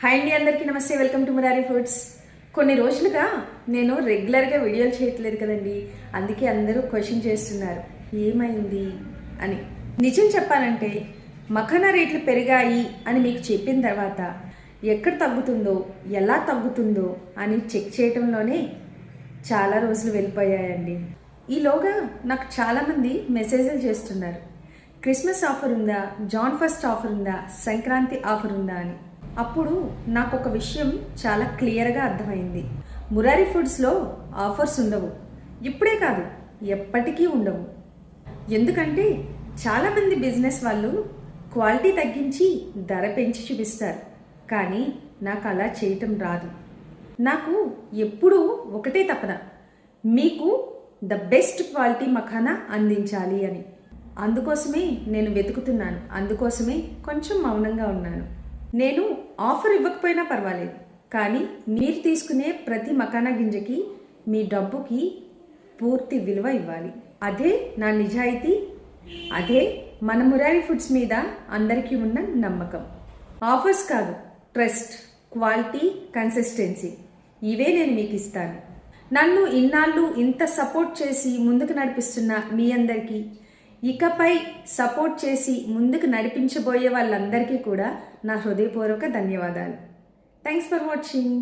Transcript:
Hi అండి, అందరికీ నమస్తే. Welcome to Murari foods. కొన్ని రోజులుగా నేను రెగ్యులర్గా వీడియోలు చేయట్లేదు కదండి. అందుకే అందరూ క్వశ్చన్ చేస్తున్నారు ఏమైంది అని. నిజం చెప్పాలంటే మఖానా రేట్లు పెరిగాయి అని మీకు చెప్పిన తర్వాత ఎక్కడ తగ్గుతుందో ఎలా తగ్గుతుందో అని చెక్ చేయడంలోనే చాలా రోజులు వెళ్ళిపోయాయండి. ఈలోగా నాకు చాలామంది మెసేజ్లు చేస్తున్నారు, క్రిస్మస్ ఆఫర్ ఉందా, జాన్ ఫస్ట్ ఆఫర్ ఉందా, సంక్రాంతి ఆఫర్ ఉందా అని. అప్పుడు నాకు ఒక విషయం చాలా క్లియర్గా అర్థమైంది. మురారి ఫుడ్స్లో ఆఫర్స్ ఉండవు, ఇప్పుడే కాదు ఎప్పటికీ ఉండవు. ఎందుకంటే చాలామంది బిజినెస్ వాళ్ళు క్వాలిటీ తగ్గించి ధర పెంచి చూపిస్తారు, కానీ నాకు అలా చేయటం రాదు. నాకు ఎప్పుడూ ఒకటే తపన, మీకు ద బెస్ట్ క్వాలిటీ మఖానా అందించాలి అని. అందుకోసమే నేను వెతుకుతున్నాను, అందుకోసమే కొంచెం మౌనంగా ఉన్నాను. నేను ఆఫర్ ఇవ్వకపోయినా పర్వాలేదు, కానీ మీరు తీసుకునే ప్రతి మఖానా గింజకి మీ డబ్బుకి పూర్తి విలువ ఇవ్వాలి. అదే నా నిజాయితీ, అదే మన మురారి ఫుడ్స్ మీద అందరికీ ఉన్న నమ్మకం. ఆఫర్స్ కాదు, ట్రస్ట్, క్వాలిటీ, కన్సిస్టెన్సీ, ఇవే నేను మీకు ఇస్తాను. నన్ను ఇన్నాళ్ళు ఇంత సపోర్ట్ చేసి ముందుకు నడిపిస్తున్న మీ అందరికీ, ఇకపై సపోర్ట్ చేసి ముందుకు నడిపించబోయే వాళ్ళందరికీ కూడా నా హృదయపూర్వక ధన్యవాదాలు. Thanks for watching.